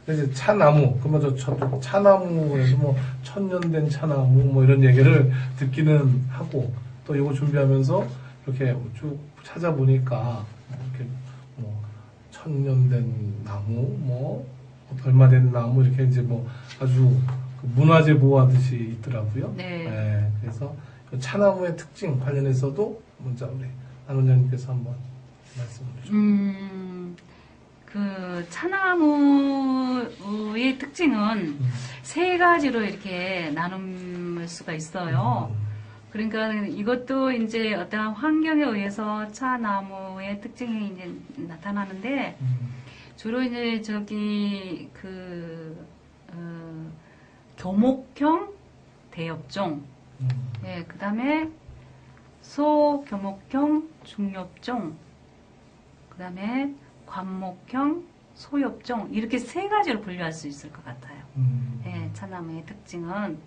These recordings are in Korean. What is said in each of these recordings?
이제 차나무, 그러면 저 차나무에서 뭐 천년된 차나무 뭐 이런 얘기를 듣기는 하고 또 이거 준비하면서 이렇게 쭉 찾아보니까 이렇게 뭐 천년된 나무, 뭐 얼마 된 나무 이렇게 이제 뭐 아주 그 문화재 보호하듯이 있더라고요. 네. 네, 그래서 그 차나무의 특징 관련해서도 먼저 우리 안 원장님께서 한번 말씀을 주시죠. 그 차나무의 특징은 세 가지로 이렇게 나눌 수가 있어요. 그러니까 이것도 이제 어떠한 환경에 의해서 차나무의 특징이 이제 나타나는데 주로 이제 저기 교목형 대엽종, 예, 그 다음에 소교목형 중엽종, 그 다음에 관목형 소엽종 이렇게 세 가지로 분류할 수 있을 것 같아요. 예, 차나무의 특징은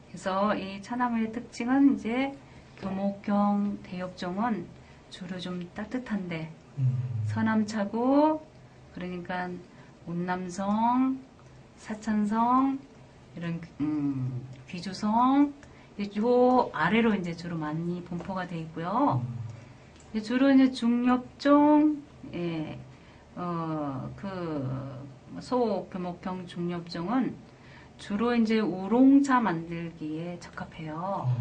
그래서 이 차나무의 특징은 이제 교목형 대엽종은 주로 좀 따뜻한데 서남차고 그러니까 운남성, 사천성 이런 귀주성 요 아래로 이제 주로 많이 분포가 되어 있고요. 주로 이제 중엽종, 예, 소교목형 중엽종은 주로 이제 우롱차 만들기에 적합해요.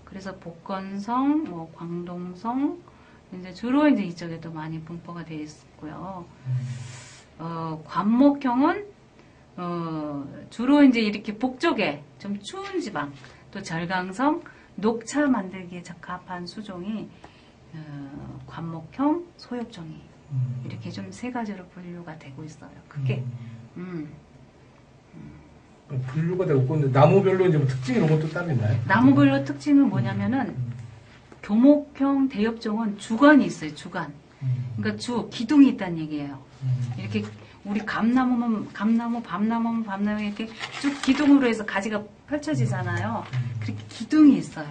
그래서 복건성, 뭐 광동성, 이제 주로 이제 이쪽에도 많이 분포가 되어 있고요. 관목형은 주로 이제 이렇게 북쪽에 좀 추운 지방, 또 절강성, 녹차 만들기에 적합한 수종이 관목형, 소엽종이 이렇게 좀 세 가지로 분류가 되고 있어요. 그게 분류가 되고 있고 나무별로 이제 뭐 특징 이런 것도 따로 있나요? 나무별로 특징은 뭐냐면은 교목형 대엽종은 주관이 있어요. 주관. 그러니까 기둥이 있다는 얘기예요. 이렇게 우리 감나무면 감나무, 밤나무면 밤나무 이렇게 쭉 기둥으로 해서 가지가 펼쳐지잖아요. 그렇게 기둥이 있어요.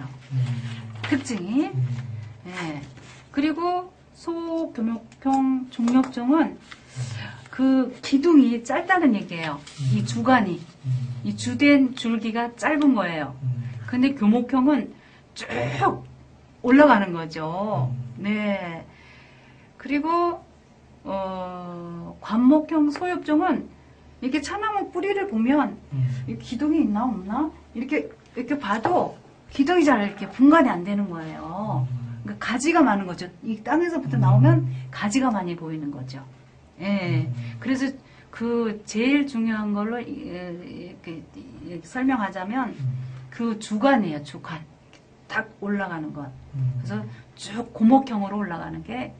특징이. 네. 그리고 소교목형 중엽종은 그 기둥이 짧다는 얘기예요. 이 주관이. 이 주된 줄기가 짧은 거예요. 근데 교목형은 쭉 올라가는 거죠. 네. 그리고 관목형 소엽종은 이렇게 차나무 뿌리를 보면 기둥이 있나 없나 이렇게 봐도 기둥이 잘 이렇게 분간이 안 되는 거예요. 그러니까 가지가 많은 거죠. 이 땅에서부터 나오면 가지가 많이 보이는 거죠. 예. 그래서 그 제일 중요한 걸로 이렇게 설명하자면 그 주관이에요. 주관. 딱 올라가는 것. 그래서 쭉 고목형으로 올라가는 게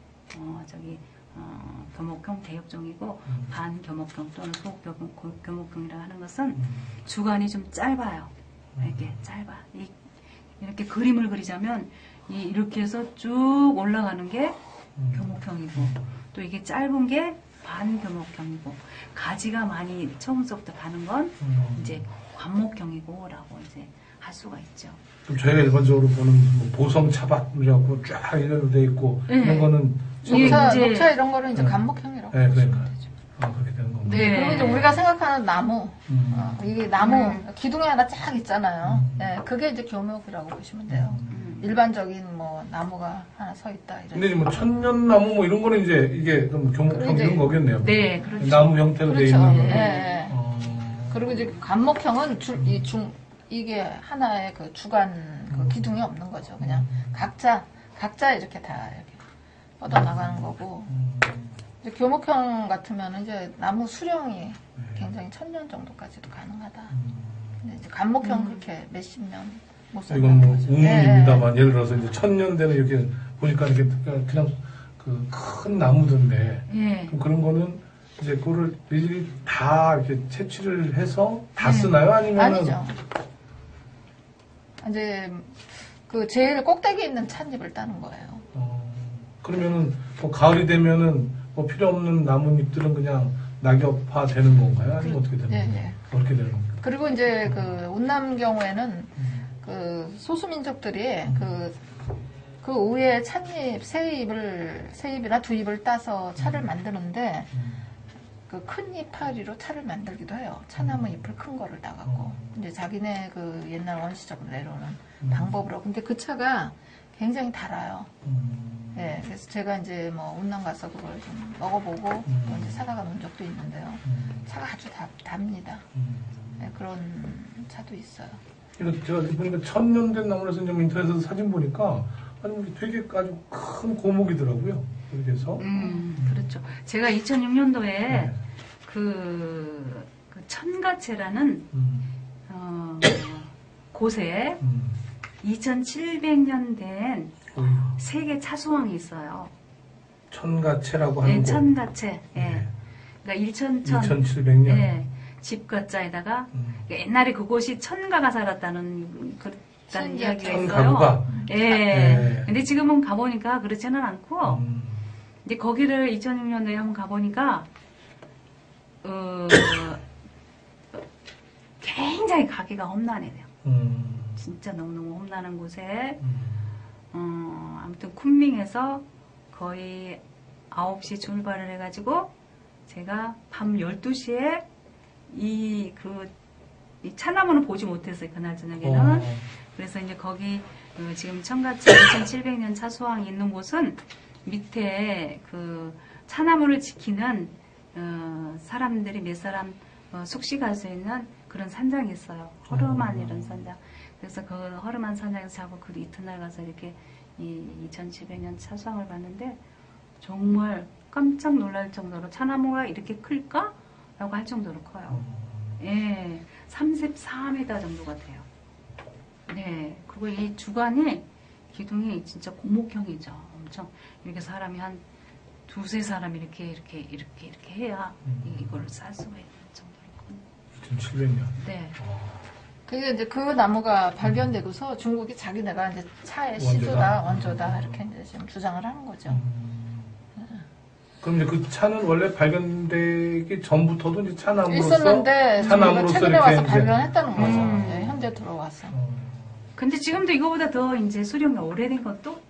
교목형 대엽종이고 반교목형 또는 소교목형이라고 하는 것은 주관이 좀 짧아요. 이렇게 짧아. 이렇게 그림을 그리자면 이렇게 해서 쭉 올라가는 게 교목형이고 또 이게 짧은 게 반교목형이고 가지가 많이 처음부터 가는 건 이제 관목형이고라고 이제 할 수가 있죠. 그럼 저희가 일반적으로 보는 뭐 보성차밭이라고 쫙 이런 데 있고 이런 거는 녹차 이런 거는 이제 관목형이라고 네, 보시면 그러니까. 되죠. 그렇게 되는 거군요. 네. 그리고 이제 우리가 생각하는 나무, 이게 나무 기둥이 하나 쫙 있잖아요. 네, 그게 이제 교목이라고 보시면 돼요. 일반적인 뭐 나무가 하나 서 있다 이런. 근데 뭐 천년나무 뭐 이런 거는 이제 이게 좀 교목형 이런 거겠네요. 네, 그렇죠. 나무 형태로 되어 그렇죠. 있는 거. 네. 그리고 이제 관목형은 이게 하나의 그 주관 그 기둥이 없는 거죠. 그냥 각자 이렇게 다 이렇게 뻗어 나가는 거고. 이제 교목형 같으면 이제 나무 수령이 굉장히 1000년 정도까지도 가능하다. 근데 이제 관목형 그렇게 몇십 년 못 산다는 이건 뭐 거죠. 우문입니다만 예를 들어서 이제 1000년 되는 이렇게 보니까 이렇게 그냥 그 큰 나무던데 그럼 그런 거는 이제 그거를 일일이 다 이렇게 채취를 해서 다 쓰나요? 아니면은 아니죠. 이제 그 제일 꼭대기 있는 찻잎을 따는 거예요. 그러면은 뭐 가을이 되면은 뭐 필요 없는 나뭇잎들은 그냥 낙엽화 되는 건가요? 아니면 어떻게 되는 건가요? 네. 그렇게 되는 겁니까? 그리고 이제 그 운남 경우에는 그 소수민족들이 그 위에 찻잎, 새잎이나 두잎을 따서 차를 만드는데 그 큰 이파리로 차를 만들기도 해요. 차나무 잎을 큰 거를 따갖고 이제 자기네 그 옛날 원시적으로 내려오는 방법으로. 근데 그 차가 굉장히 달아요. 예, 그래서 제가 이제 뭐 운남 가서 그걸 좀 먹어보고 또 이제 사다가 놓은 적도 있는데요. 차가 아주 답니다. 예, 그런 차도 있어요. 이거 제가 보니까 1000년 된 나무라서 좀 인터넷에서 사진 보니까 아니 되게 아주 큰 고목이더라고요. 그래서 그렇죠. 제가 2006년도에 네. 그 천가채라는 곳에 2700년 된 세계 차수왕이 있어요. 천가채라고 하는 네, 곳. 천가채. 예. 네. 그러니까 2700년. 예. 집가자에다가 옛날에 그곳이 천가가 살았다는 그런 이야기가 있어요. 천가구가. 예. 네. 근데 지금은 가보니까 그렇지는 않고, 근데 거기를 2006년도에 한번 가보니까, 굉장히 가기가 험난해요. 진짜 너무너무 험난한 곳에, 아무튼 쿤밍에서 거의 9시 출발을 해가지고, 제가 밤 12시에 이 차나무는 보지 못했어요, 그날 저녁에는. 그래서 이제 거기, 지금 천가채 2700년 차수왕이 있는 곳은 밑에 그 차나무를 지키는, 사람들이 몇 사람 숙식할 수 있는 그런 산장이 있어요. 허름한 산장. 그래서 그 허름한 산장에서 자고 그 이튿날 가서 이렇게 이 2700년 차수왕을 봤는데 정말 깜짝 놀랄 정도로 차나무가 이렇게 클까? 라고 할 정도로 커요. 예, 34m 정도 같아요. 네, 그리고 이 주관이 기둥이 진짜 고목형이죠. 엄청 이렇게 사람이 한 두세 사람 이렇게 해야 이걸 쌀 수가 있는 정도로 큰. 2700년. 네. 그게 이제 그 나무가 발견되고서 중국이 자기네가 이제 차의 시조다, 원조다 이렇게 이제 지금 주장을 하는 거죠. 그럼 이제 그 차는 원래 발견되기 전부터도 이제 차나무로서 있었는데 차나무로서 최근에 이렇게 와서 이제 발견했다는 거죠. 네, 현재 들어와서. 근데 지금도 이거보다 더 이제 수령이 오래된 것도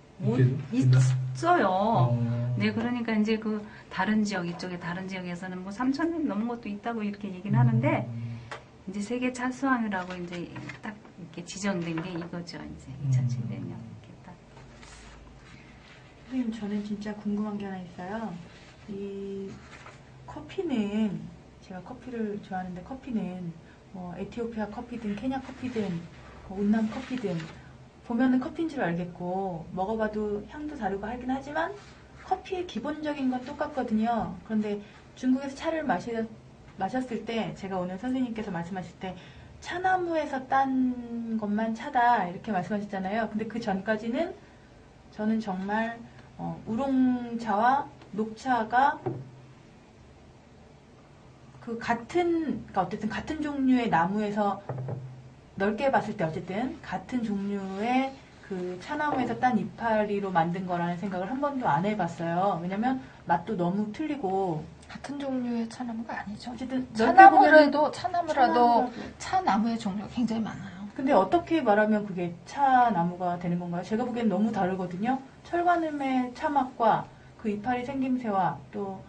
있어요. 네, 그러니까 이제 그 다른 지역, 이쪽에 다른 지역에서는 뭐 3000년 넘은 것도 있다고 이렇게 얘기는 하는데, 이제 세계 차수왕이라고 이제 딱 이렇게 지정된 게 이거죠. 이제 2700년 이렇게 딱. 선생님, 저는 진짜 궁금한 게 하나 있어요. 이 커피는, 제가 커피를 좋아하는데 커피는 뭐 에티오피아 커피든 케냐 커피든 뭐 운남 커피든 보면은 커피인 줄 알겠고 먹어봐도 향도 다르고 하긴 하지만 커피의 기본적인 건 똑같거든요. 그런데 중국에서 차를 마셨을 때, 제가 오늘 선생님께서 말씀하실 때 차나무에서 딴 것만 차다 이렇게 말씀하셨잖아요. 근데 그 전까지는 저는 정말 우롱차와 녹차가 그 그러니까 어쨌든 같은 종류의 나무에서 넓게 봤을 때 어쨌든 같은 종류의 그 차나무에서 딴 이파리로 만든 거라는 생각을 한 번도 안 해봤어요. 왜냐면 맛도 너무 틀리고. 같은 종류의 차나무가 아니죠. 어쨌든 차나무라도 차나무의 종류가 굉장히 많아요. 근데 어떻게 말하면 그게 차나무가 되는 건가요? 제가 보기엔 너무 다르거든요. 철관음의 차맛과 그 이파리 생김새와 또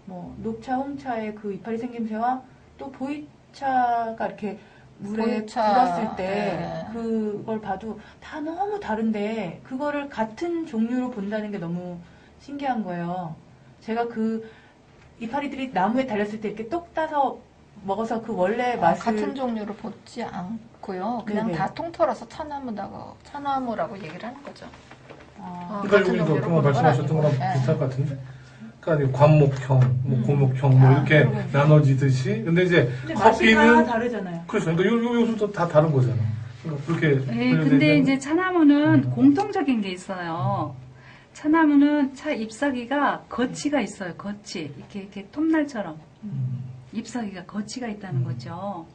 뭐 녹차, 홍차의 그 이파리 생김새와 또 보이차가 이렇게 물에 불었을 때 그걸 봐도 다 너무 다른데 그거를 같은 종류로 본다는 게 너무 신기한 거예요. 제가 그 이파리들이 나무에 달렸을 때 이렇게 똑 따서 먹어서 그 원래 맛을 같은 종류로 보지 않고요. 그냥 네네. 다 통틀어서 차나무라고 얘기를 하는 거죠. 그러니까 같은 여기서 종류로 그거 보는 건 말씀하셨던 거랑 아니고. 비슷할 것 같은데. 그러니까 관목형, 뭐 고목형 뭐 이렇게 그러고 있네. 나눠지듯이. 근데 이제 근데 맛이 다 커피는 다르잖아요. 그렇죠. 그러니까 요 요소도 다 다른 거잖아. 그러니까 그렇게. 네, 근데 이제 차나무는 공통적인 게 있어요. 차나무는 차 잎사귀가 거치가 있어요. 거치. 이렇게 톱날처럼. 잎사귀가 거치가 있다는 거죠.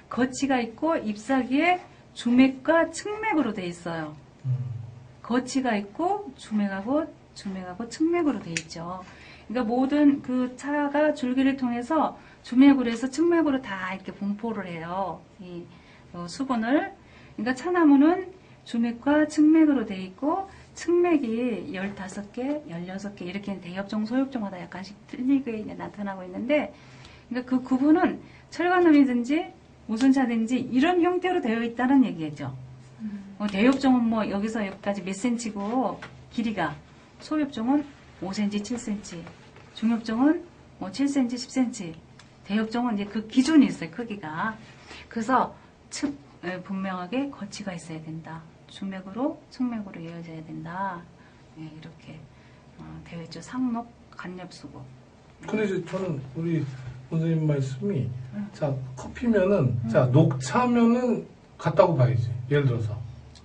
거치가 있고 잎사귀에 주맥과 측맥으로 돼 있어요. 거치가 있고 주맥하고 측맥으로 돼 있죠. 그러니까 모든 그 차가 줄기를 통해서 주맥으로 해서 측맥으로 다 이렇게 분포를 해요. 이 수분을. 그러니까 차나무는 주맥과 측맥으로 돼 있고 측맥이 15개, 16개 이렇게 대엽종, 소엽종마다 약간씩 틀리게 이제 나타나고 있는데 그러니까 그 구분은 철관음이든지 무순차든지 이런 형태로 되어 있다는 얘기죠. 대엽종은 뭐 여기서 여기까지 몇 센치고 길이가 소엽종은 5cm, 7cm, 중엽종은 뭐 7cm, 10cm, 대엽종은 이제 그 기준이 있어요, 크기가. 그래서 분명하게 거치가 있어야 된다. 중맥으로, 측맥으로 이어져야 된다. 네, 이렇게 되어 있죠. 상록, 간엽수고. 근데 이제 저는 우리 선생님 말씀이 자 커피면은 자 녹차면은 같다고 봐야지. 예를 들어서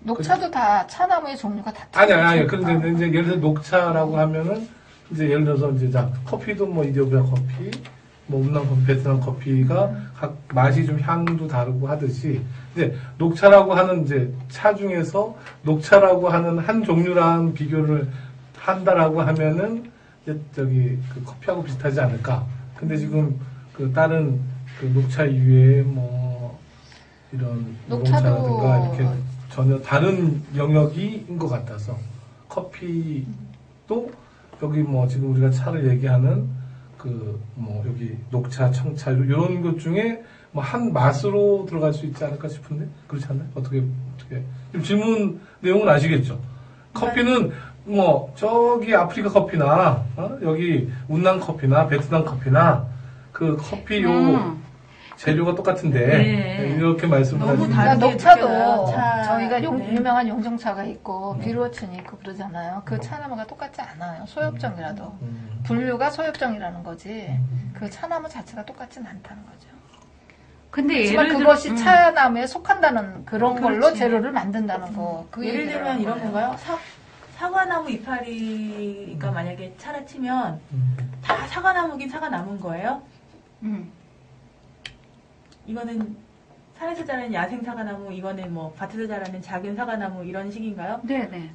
녹차도 다 차나무의 종류가 다 아니 틀리죠. 그런데 이제 예를 들어 녹차라고 하면은 이제 예를 들어서 이제 자 커피도 뭐 이디오피아 커피 뭐 운남 커피, 베트남 커피가 각 맛이 좀 향도 다르고 하듯이 이제 녹차라고 하는 이제 차 중에서 녹차라고 하는 한 종류랑 비교를 한다라고 하면은 이제 저기 그 커피하고 비슷하지 않을까. 근데 지금 그 다른 그 녹차 이외에 뭐 이런 녹차도 우롱차라든가 이렇게 전혀 다른 영역인 것 같아서 커피도 여기 뭐 지금 우리가 차를 얘기하는 그 뭐 여기 녹차, 청차 이런 것 중에 뭐 한 맛으로 들어갈 수 있지 않을까 싶은데 그렇지 않나요? 어떻게 지금 질문 내용은 아시겠죠? 커피는 뭐 저기 아프리카 커피나 여기 운남 커피나 베트남 커피나 그 커피 요 재료가 똑같은데 네. 이렇게 말씀을 너무 하시면 다르게 그러니까 녹차도 느껴요. 차. 저희가 네. 유명한 용종차가 있고 비루어춘이 있고 그러잖아요. 그 차나무가 똑같지 않아요. 소엽종이라도 분류가 소엽종이라는 거지 그 차나무 자체가 똑같지는 않다는 거죠. 근데 하지만 예를 그것이 들어, 차나무에 속한다는 그런 걸로 그렇지. 재료를 만든다는 거. 그 예를 얘기를 들면 하는 이런 거예요. 건가요? 사과나무 이파리가 만약에 차를 치면 다 사과나무긴 사과나무인 거예요? 이거는 산에서 자라는 야생 사과나무, 이거는 뭐 밭에서 자라는 작은 사과나무 이런 식인가요? 네네.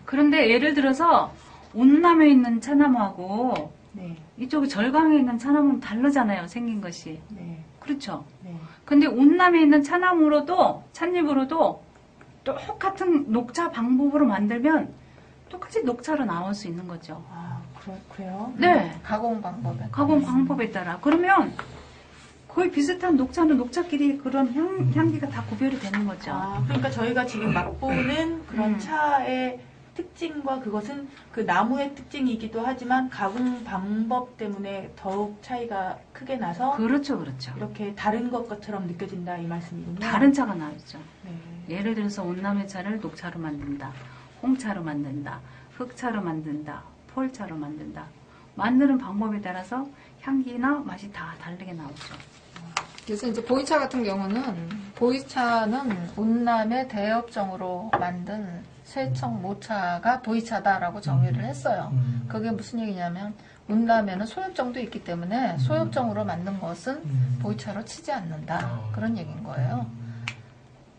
그런데 예를 들어서 온남에 있는 차나무하고 네, 이쪽에 절강에 있는 차나무는 다르잖아요. 생긴 것이. 네, 그렇죠. 네. 근데 온남에 있는 차나무로도 찻잎으로도 똑같은 녹차 방법으로 만들면 똑같이 녹차로 나올 수 있는 거죠. 아, 그래요? 네. 가공 방법에. 가공 방법에 따라. 그러면 거의 비슷한 녹차는 녹차끼리 그런 향기가 다 구별이 되는 거죠. 아, 그러니까 저희가 지금 맛보는 그런 차의 특징과 그것은 그 나무의 특징이기도 하지만 가공 방법 때문에 더욱 차이가 크게 나서 그렇죠, 그렇죠. 이렇게 다른 것처럼 느껴진다 이 말씀이군요. 다른 차가 나오죠. 네. 예를 들어서 온남의 차를 녹차로 만든다. 홍차로 만든다. 흑차로 만든다. 폴차로 만든다. 만드는 방법에 따라서 향기나 맛이 다 다르게 나오죠. 그래서 이제 보이차 같은 경우는 보이차는 운남의 대엽종으로 만든 세청 모차가 보이차다라고 정의를 했어요. 그게 무슨 얘기냐면 운남에는 소엽종도 있기 때문에 소엽종으로 만든 것은 보이차로 치지 않는다. 그런 얘기인 거예요.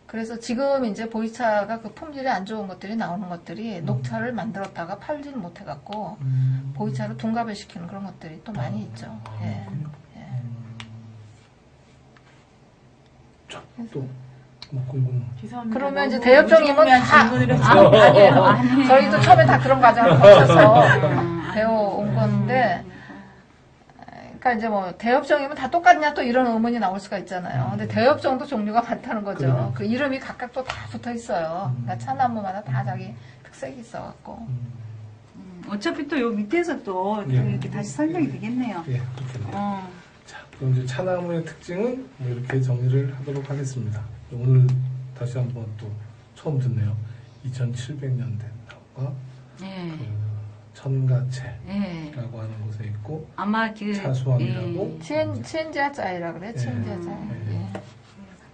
그래서 지금 이제 보이차가 그 품질이 안 좋은 것들이 나오는 것들이 녹차를 만들었다가 팔지는 못해갖고 보이차로 둔갑을 시키는 그런 것들이 또 많이 있죠. 예. 또 먹고 이거는 죄송합니다. 그러면 이제 너무 대엽종이면 무지몽매한 다 질문을 했죠. 아니에요. 아니에요. 저희도 처음에 다 그런 과정을 거쳐서 배워온 건데, 그러니까 이제 뭐 대엽종이면 다 똑같냐 또 이런 의문이 나올 수가 있잖아요. 근데 대엽종도 종류가 많다는 거죠. 그래요. 그 이름이 각각 또 다 붙어 있어요. 그러니까 차나무마다 다 자기 특색이 있어갖고. 어차피 또 요 밑에서 또 예. 이렇게 다시 설명이 되겠네요. 예 그렇겠네요. 자, 그럼 이제 차나무의 특징은 뭐 이렇게 정리를 하도록 하겠습니다. 오늘 다시 한번 또 처음 듣네요. 2700년 된 나무가 예. 그 천가채라고 예. 하는 곳에 있고 아마 그 차수왕이라고 치엔지아짜이라 그래, 치엔지아짜. 예.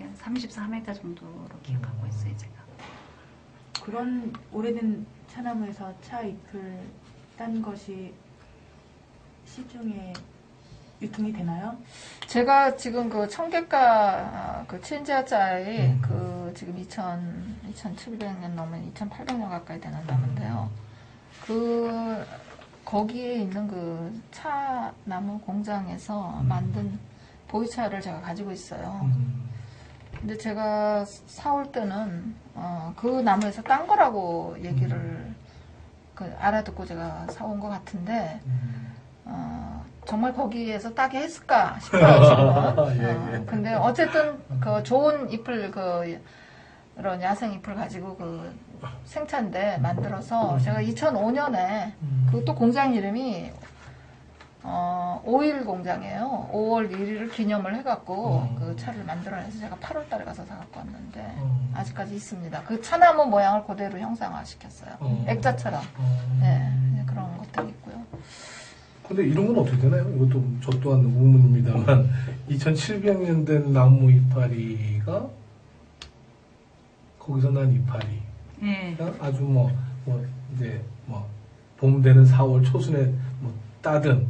예. 34m 정도로 기억하고 있어요, 제가. 그런 오래된 차나무에서 차 잎을 딴 것이 시중에 유통이 되나요? 제가 지금 그 청객가 그 치엔지아짜이 그 지금 2700년 넘은 2800년 가까이 되는 나무인데요. 그 거기에 있는 그 차나무 공장에서 만든 보이차를 제가 가지고 있어요. 근데 제가 사올 때는 그 나무에서 딴 거라고 얘기를 그 알아듣고 제가 사온 것 같은데 정말 거기에서 따게 했을까 싶어요, 지금은. 예. 근데 어쨌든 그 좋은 잎을 그런 야생 잎을 가지고 그 생차인데 만들어서 제가 2005년에 그 또 공장 이름이 5일 공장이에요. 5월 1일을 기념을 해갖고 그 차를 만들어내서 제가 8월 달에 가서 사갖고 왔는데 아직까지 있습니다. 그 차나무 모양을 그대로 형상화시켰어요. 액자처럼. 네, 그런 것들이 있고요. 근데 이런 건 어떻게 되나요? 이것도 저 또한 의문입니다만 2700년 된 나무 이파리가 거기서 난 이파리 예. 아주 이제 봄 되는 4월 초순에 따든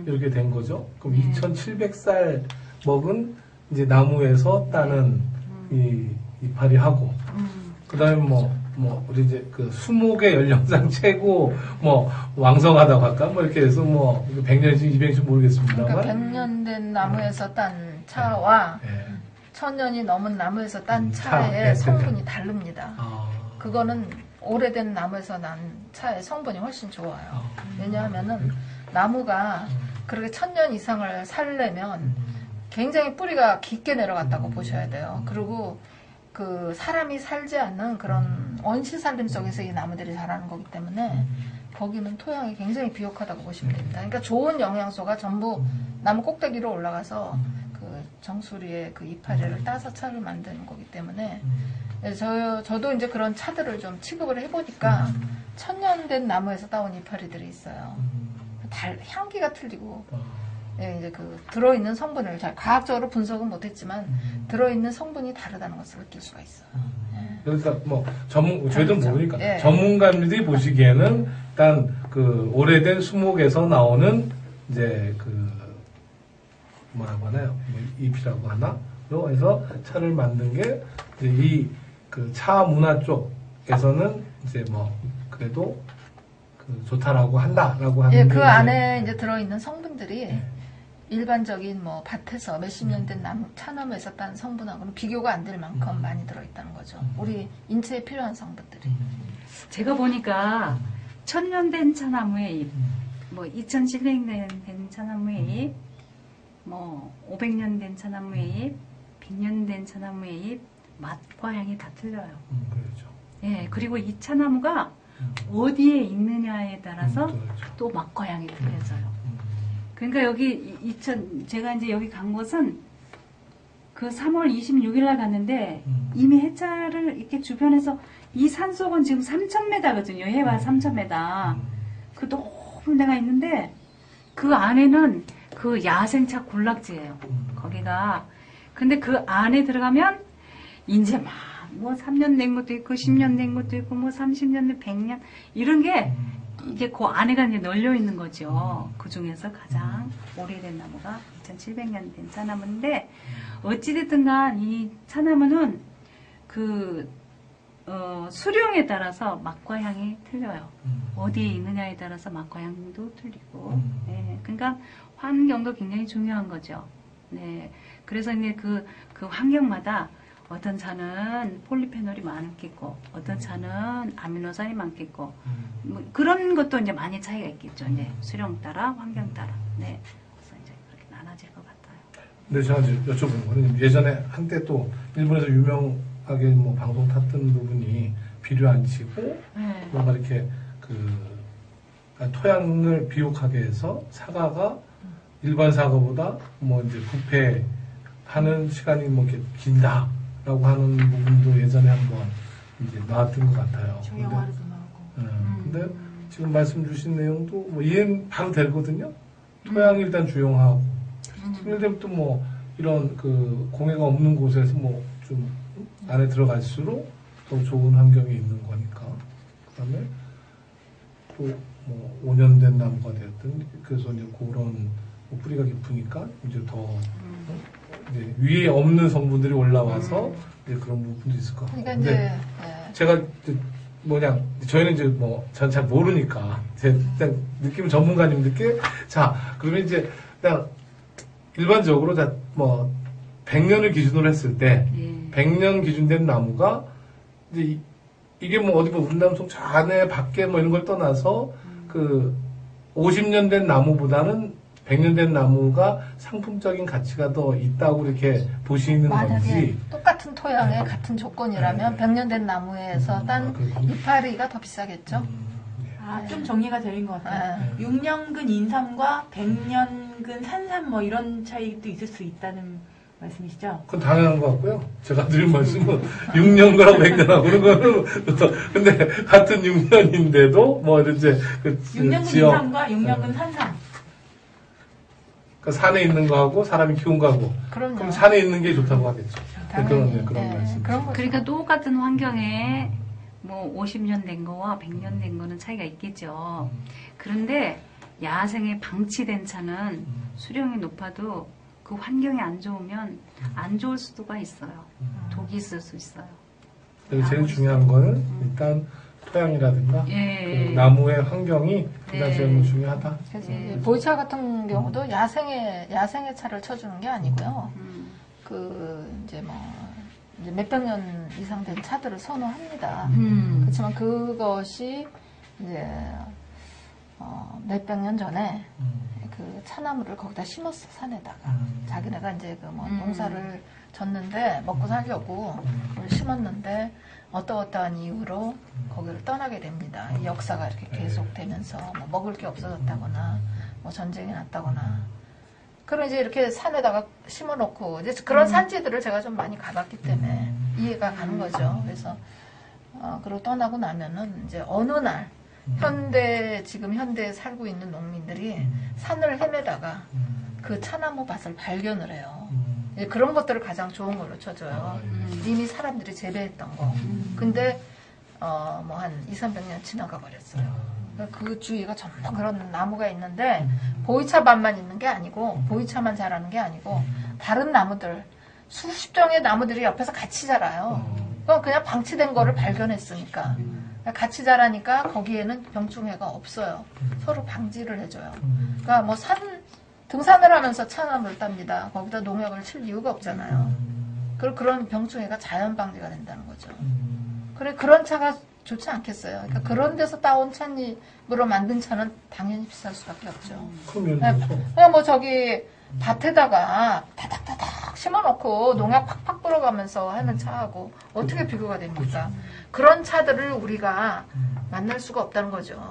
이렇게 된 거죠. 그럼 2700살 먹은 이제 나무에서 따는 이 이파리하고 그다음에 우리 이제 그 수목의 연령상 최고 왕성하다고 할까 이렇게 해서 100년씩 200년씩 모르겠습니다만 그러니까 100년 된 나무에서 딴 차와 예. 1000년이 넘은 나무에서 딴 차, 차의 예, 성분이 다릅니다. 아, 그거는 오래된 나무에서 난 차의 성분이 훨씬 좋아요. 왜냐하면은 나무가 그렇게 1000년 이상을 살려면 굉장히 뿌리가 깊게 내려갔다고 보셔야 돼요. 그리고 그 사람이 살지 않는 그런 원시 살림 속에서 이 나무들이 자라는 거기 때문에 거기는 토양이 굉장히 비옥하다고 보시면 됩니다. 그러니까 좋은 영양소가 전부 나무 꼭대기로 올라가서 그 정수리의 그 이파리를 따서 차를 만드는 거기 때문에 저도 이제 그런 차들을 좀 취급을 해보니까 1000년 된 나무에서 따온 이파리들이 있어요. 향기가 틀리고 이제 그 들어있는 성분을 잘 과학적으로 분석은 못했지만 들어있는 성분이 다르다는 것을 느낄 수가 있어요. 그러니까 저희도 모르니까 예. 전문가들이 보시기에는 일단 그 오래된 수목에서 나오는 이제 그 뭐라고 하나요? 잎이라고 하나?로 해서 차를 만든 게 이제 이 그 차 문화 쪽에서는 이제 그래도 그 좋다라고 한다라고 하는 예, 게 그 이제 안에 이제 들어있는 성분들이 예. 일반적인 밭에서 몇십 년 된 차나무에서 딴 성분하고는 비교가 안 될 만큼 많이 들어있다는 거죠. 우리 인체에 필요한 성분들이. 제가 보니까 1000년 된 차나무의 잎, 2700년 된 차나무의 잎, 500년 된 차나무의 잎, 100년 된 차나무의 잎, 맛과 향이 다 틀려요. 그렇죠. 예, 그리고 이 차나무가 어디에 있느냐에 따라서 그렇죠. 또 맛과 향이 틀려져요. 그러니까 여기 제가 이제 여기 간 곳은 그 3월 26일 날 갔는데 이미 해차를 이렇게 주변에서 이 산속은 지금 3,000m거든요. 해발 3,000m. 그 높은 데가 있는데 그 안에는 그 야생차 군락지예요. 거기가. 근데 그 안에 들어가면 이제 3년 된 것도 있고 10년 된 것도 있고 30년 된 100년 이런 게 이게 그 안에가 이제 널려 있는 거죠. 그 중에서 가장 오래된 나무가 2700년 된 차나무인데 어찌됐든 간 이 차나무는 수령에 따라서 맛과 향이 틀려요. 어디에 있느냐에 따라서 맛과 향도 틀리고. 네, 그러니까 환경도 굉장히 중요한 거죠. 네, 그래서 이제 그 환경마다 어떤 차는 폴리페놀이 많겠고, 어떤 차는 아미노산이 많겠고, 그런 것도 이제 많이 차이가 있겠죠. 이제 수령 따라, 환경 따라. 네. 그래서 이제 그렇게 나눠질 것 같아요. 근데 제가 이제 여쭤보는 거는 예전에 한때 또 일본에서 유명하게 방송 탔던 부분이 비료 안 치고 네. 뭔가 이렇게 토양을 비옥하게 해서 사과가 일반 사과보다 이제 부패하는 시간이 이렇게 긴다라고 하는 부분도 예전에 한번 이제 나왔던 것 같아요. 저 영화로도 나오고. 근데 지금 말씀 주신 내용도 이해는 바로 되거든요. 토양이 일단 주용하고 예를 들면 또 이런 그 공해가 없는 곳에서 좀 안에 들어갈수록 더 좋은 환경이 있는 거니까. 그다음에 또 5년 된 나무가 되었든 그래서 이제 그런 뿌리가 깊으니까 이제 더 이제 위에 없는 성분들이 올라와서 이제 그런 부분도 있을 것 같고. 그러니까 이제 제가 저희는 이제 전 잘 모르니까 일단 느낌 전문가님들께 그러면 이제 그냥 일반적으로 100년을 기준으로 했을 때 예. 100년 기준된 나무가 이제 이게 어디 운남송 안에 밖에 이런 걸 떠나서 그 50년 된 나무보다는 100년 된 나무가 상품적인 가치가 더 있다고 이렇게 보시는 만약에 건지. 똑같은 토양에 같은 조건이라면 100년 된 나무에서 딴 그렇군요. 이파리가 더 비싸겠죠. 아, 좀 정리가 되는 것 같아요. 네. 6년근 인삼과 100년근 산삼 뭐 이런 차이도 있을 수 있다는 말씀이시죠? 그건 당연한 것 같고요. 제가 드린 말씀은 6년과 100년하고는 거는 근데 같은 6년인데도 뭐 이제 그 6년근 지역 인삼과 6년근 산삼. 그 산에 있는 거하고 사람이 키운 거하고 그럼요. 그럼 산에 있는 게 좋다고 하겠죠. 당연히. 그런 말씀. 그런 거죠. 그러니까 똑같은 환경에 뭐 50년 된 거와 100년 된 거는 차이가 있겠죠. 그런데 야생에 방치된 차는 수령이 높아도 그 환경이 안 좋으면 안 좋을 수도가 있어요. 독이 있을 수 있어요. 그리고 제일 중요한 거는 일단 토양이라든가 예. 그 나무의 환경이 일단 네. 제일 중요하다. 그래서 예. 이제 보이차 같은 경우도 야생의 차를 쳐주는 게 아니고요. 그 이제 뭐 이제 몇백 년 이상 된 차들을 선호합니다. 그렇지만 그것이 이제 몇백 년 전에 그 차나무를 거기다 심었어, 산에다가. 자기네가 이제 그 뭐 농사를 졌는데 먹고 살려고 그걸 심었는데 어떠어떠한 이유로 거기를 떠나게 됩니다. 이 역사가 이렇게 계속되면서 뭐 먹을 게 없어졌다거나 뭐 전쟁이 났다거나. 그럼 이제 이렇게 산에다가 심어놓고 이제 그런 산지들을 제가 좀 많이 가봤기 때문에 이해가 가는 거죠. 그래서 그리고 떠나고 나면은 이제 어느 날 지금 현대에 살고 있는 농민들이 산을 헤매다가 그 차나무 밭을 발견을 해요. 예, 그런 것들을 가장 좋은 걸로 쳐줘요. 이미 사람들이 재배했던 거. 근데 뭐 한 200~300년 지나가 버렸어요. 그 주위가 전부 그런 나무가 있는데 보이차 밭만 있는 게 아니고 보이차만 자라는 게 아니고 다른 나무들 수십 종의 나무들이 옆에서 같이 자라요. 그냥 방치된 거를 발견했으니까 같이 자라니까 거기에는 병충해가 없어요. 서로 방지를 해줘요. 그러니까 뭐 등산을 하면서 차나무를 땁니다. 거기다 농약을 칠 이유가 없잖아요. 그리고 그런 병충해가 자연 방지가 된다는 거죠. 그래 그런 차가 좋지 않겠어요. 그러니까 그런 데서 따온 찻잎으로 만든 차는 당연히 비쌀 수밖에 없죠. 그럼 예를 들어서 그냥 뭐 저기 밭에다가 다닥다닥 심어놓고 농약 팍팍 뿌려가면서 하는 차하고 어떻게 비교가 됩니까? 그런 차들을 우리가 만날 수가 없다는 거죠.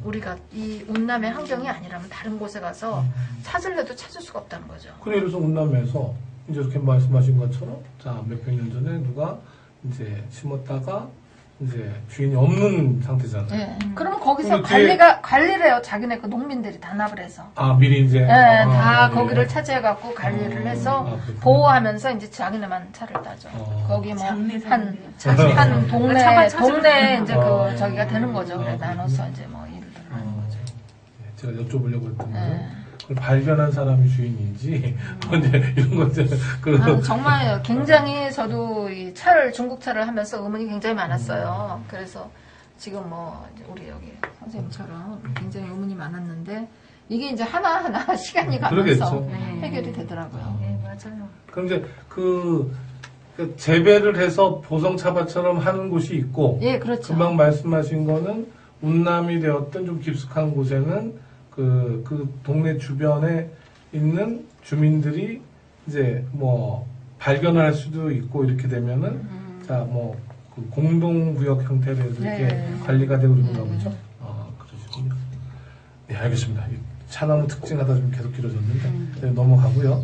우리가 이 운남의 환경이 아니라면 다른 곳에 가서 찾으려도 찾을 수가 없다는 거죠. 그래 예를 들어서 운남에서 이제 이렇게 말씀하신 것처럼 자 몇백 년 전에 누가 이제 심었다가 이제 주인이 없는 상태잖아요. 예. 그러면 거기서 근데 관리를 해요. 자기네 그 농민들이 단합을 해서. 아 미리 이제 예, 다 예. 거기를 차지해갖고 관리를 해서 그렇구나. 보호하면서 이제 자기네만 차를 따죠. 거기 뭐 장례 한 사람들. 동네 차만 찾으면 동네 이제 어. 그 저기가 되는 거죠. 그래 어. 나눠서 이제 뭐 일을 하는 거죠. 예, 제가 여쭤보려고 했던 거는 예. 그걸 발견한 사람이 주인인지 뭐 이제 이런 것들 정말 굉장히 저도 이 중국 차를 하면서 의문이 굉장히 많았어요. 그래서 지금 뭐 이제 우리 여기 선생님처럼 굉장히 의문이 많았는데 이게 이제 하나하나 시간이 가면서 그러겠죠. 해결이 되더라고요. 네, 맞아요. 그럼 이제 그 재배를 해서 보성 차밭처럼 하는 곳이 있고 예, 그렇죠. 금방 말씀하신 거는 운남이 되었던 좀 깊숙한 곳에는 그 동네 주변에 있는 주민들이 이제 뭐 발견을 할 수도 있고 이렇게 되면은 자 뭐 그 공동구역 형태로 해서 이렇게 네. 관리가 되고 그러는가 보죠. 아 그러시군요. 네 알겠습니다. 이 차나무 특징하다 좀 계속 길어졌는데 네, 넘어가고요.